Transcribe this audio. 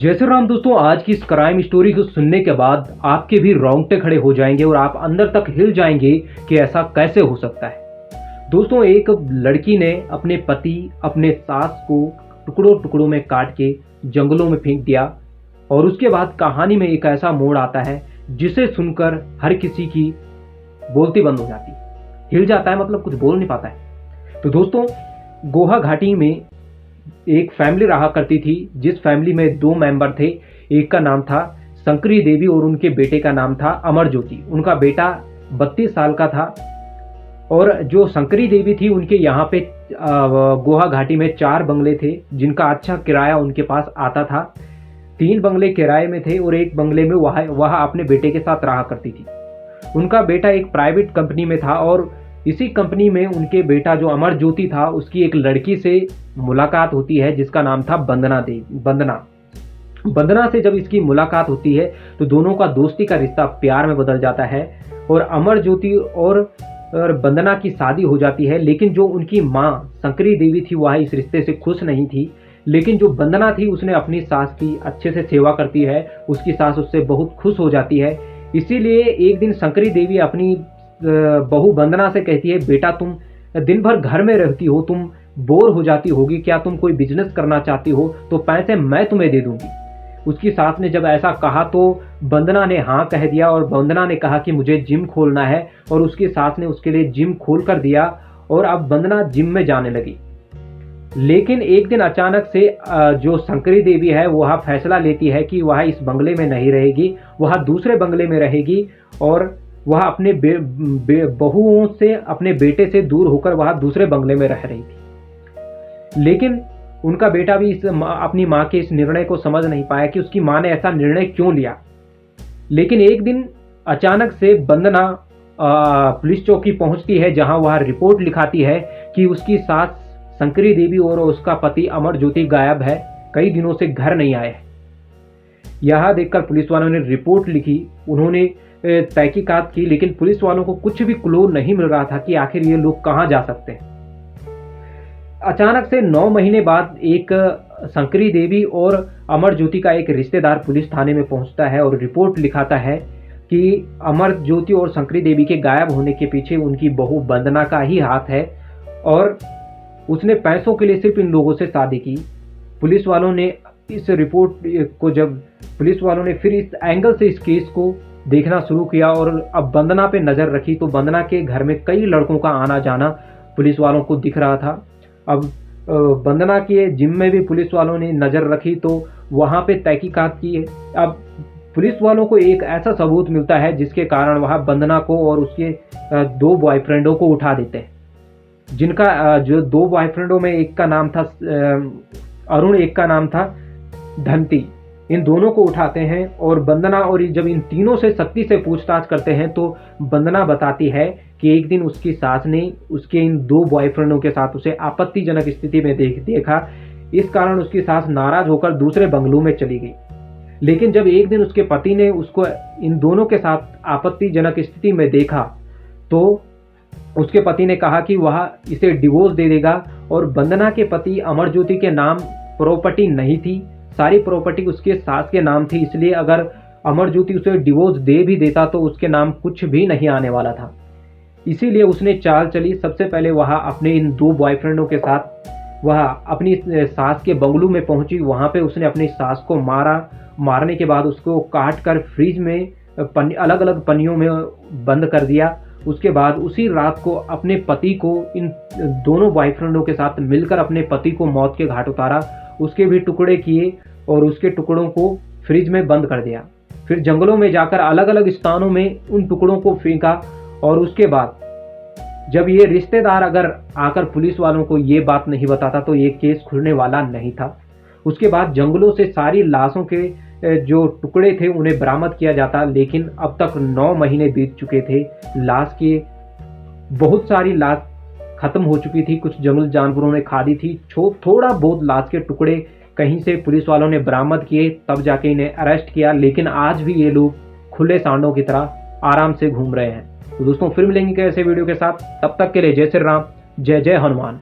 जय श्री राम दोस्तों, आज की इस क्राइम स्टोरी को सुनने के बाद आपके भी रोंगटे खड़े हो जाएंगे और आप अंदर तक हिल जाएंगे कि ऐसा कैसे हो सकता है। दोस्तों, एक लड़की ने अपने पति, अपने सास को टुकड़ों टुकड़ों में काट के जंगलों में फेंक दिया और उसके बाद कहानी में एक ऐसा मोड़ आता है जिसे सुनकर हर किसी की बोलती बंद हो जाती है, हिल जाता है, मतलब कुछ बोल नहीं पाता है। तो दोस्तों, गोहा घाटी में एक फैमिली रहा करती थी, जिस फैमिली में दो मेंबर थे। एक का नाम था शंकरी देवी और उनके बेटे का नाम था अमर ज्योति। उनका बेटा 32 साल का था और जो शंकरी देवी थी, उनके यहाँ पे गोहा घाटी में 4 बंगले थे जिनका अच्छा किराया उनके पास आता था। 3 बंगले किराए में थे और एक बंगले में वह अपने बेटे के साथ रहा करती थी। उनका बेटा एक प्राइवेट कंपनी में था और इसी कंपनी में उनके बेटा जो अमर ज्योति था, उसकी एक लड़की से मुलाकात होती है जिसका नाम था वंदना से जब इसकी मुलाकात होती है तो दोनों का दोस्ती का रिश्ता प्यार में बदल जाता है और अमर ज्योति और वंदना की शादी हो जाती है। लेकिन जो उनकी माँ शंकरी देवी थी, वह इस रिश्ते से खुश नहीं थी। लेकिन जो वंदना थी, उसने अपनी सास की अच्छे से सेवा करती है, उसकी सास उससे बहुत खुश हो जाती है। इसीलिए एक दिन शंकरी देवी अपनी बहू वंदना से कहती है, बेटा तुम दिन भर घर में रहती हो, तुम बोर हो जाती होगी, क्या तुम कोई बिजनेस करना चाहती हो तो पैसे मैं तुम्हें दे दूंगी। उसकी सास ने जब ऐसा कहा तो वंदना ने हाँ कह दिया और वंदना ने कहा कि मुझे जिम खोलना है और उसकी सास ने उसके लिए जिम खोल कर दिया और अब वंदना जिम में जाने लगी। लेकिन एक दिन अचानक से जो शंकरी देवी है वह फैसला लेती है कि वह इस बंगले में नहीं रहेगी, वह दूसरे बंगले में रहेगी और वह अपने बहुओं से, अपने बेटे से दूर होकर वह दूसरे बंगले में रह रही थी। लेकिन उनका बेटा भी अपनी माँ के इस निर्णय को समझ नहीं पाया कि उसकी माँ ने ऐसा निर्णय क्यों लिया। लेकिन एक दिन अचानक से वंदना पुलिस चौकी पहुंचती है, जहां वह रिपोर्ट लिखाती है कि उसकी सास शंकरी देवी और उसका पति अमर ज्योति गायब है, कई दिनों से घर नहीं आए हैं। यह देखकर पुलिस वालों ने रिपोर्ट लिखी, उन्होंने तहकीकात की, लेकिन पुलिस वालों को कुछ भी क्लू नहीं मिल रहा था कि आखिर ये लोग कहाँ जा सकते हैं। अचानक से 9 महीने बाद एक शंकरी देवी और अमर ज्योति का एक रिश्तेदार पुलिस थाने में पहुंचता है और रिपोर्ट लिखाता है कि अमर ज्योति और शंकरी देवी के गायब होने के पीछे उनकी बहू वंदना का ही हाथ है और उसने पैसों के लिए सिर्फ इन लोगों से शादी की। पुलिस वालों ने इस रिपोर्ट को, जब पुलिस वालों ने फिर इस एंगल से इस केस को देखना शुरू किया और अब वंदना पे नज़र रखी तो वंदना के घर में कई लड़कों का आना जाना पुलिस वालों को दिख रहा था। अब वंदना के जिम में भी पुलिस वालों ने नज़र रखी तो वहाँ पे तहकीकात की। अब पुलिस वालों को एक ऐसा सबूत मिलता है जिसके कारण वह वंदना को और उसके 2 बॉयफ्रेंडों को उठा देते हैं, जिनका जो 2 बॉयफ्रेंडों में एक का नाम था अरुण, एक का नाम था धंती। इन दोनों को उठाते हैं और वंदना, और जब इन तीनों से सख्ती से पूछताछ करते हैं तो वंदना बताती है कि एक दिन उसकी सास ने उसके इन 2 बॉयफ्रेंडों के साथ उसे आपत्तिजनक स्थिति में देखा। इस कारण उसकी सास नाराज होकर दूसरे बंगलों में चली गई। लेकिन जब एक दिन उसके पति ने उसको इन दोनों के साथ आपत्तिजनक स्थिति में देखा तो उसके पति ने कहा कि वह इसे डिवोर्स दे देगा और वंदना के पति अमर ज्योति के नाम प्रॉपर्टी नहीं थी, सारी प्रॉपर्टी उसके सास के नाम थी। इसलिए अगर अमर ज्योति उसे डिवोर्स दे भी देता तो उसके नाम कुछ भी नहीं आने वाला था। इसीलिए उसने चाल चली। सबसे पहले वह अपने इन 2 बॉयफ्रेंडों के साथ वह अपनी सास के बंगलू में पहुंची। वहां पे उसने अपनी सास को मारने के बाद उसको काट कर फ्रिज में अलग अलग पन्नियों में बंद कर दिया। उसके बाद उसी रात को अपने पति को इन दोनों बॉयफ्रेंडों के साथ मिलकर अपने पति को मौत के घाट उतारा, उसके भी टुकड़े किए और उसके टुकड़ों को फ्रिज में बंद कर दिया। फिर जंगलों में जाकर अलग अलग स्थानों में उन टुकड़ों को फेंका और उसके बाद जब ये रिश्तेदार अगर आकर पुलिस वालों को ये बात नहीं बताता तो ये केस खुलने वाला नहीं था। उसके बाद जंगलों से सारी लाशों के जो टुकड़े थे उन्हें बरामद किया जाता, लेकिन अब तक 9 महीने बीत चुके थे। लाश के बहुत सारी लाश खत्म हो चुकी थी, कुछ जंगल जानवरों ने खा दी थी। थोड़ा बहुत लाश के टुकड़े कहीं से पुलिस वालों ने बरामद किए, तब जाके इन्हें अरेस्ट किया। लेकिन आज भी ये लोग खुले सांडों की तरह आराम से घूम रहे हैं। तो दोस्तों, फिर मिलेंगे ऐसे वीडियो के साथ, तब तक के लिए जय श्री राम, जय जय हनुमान।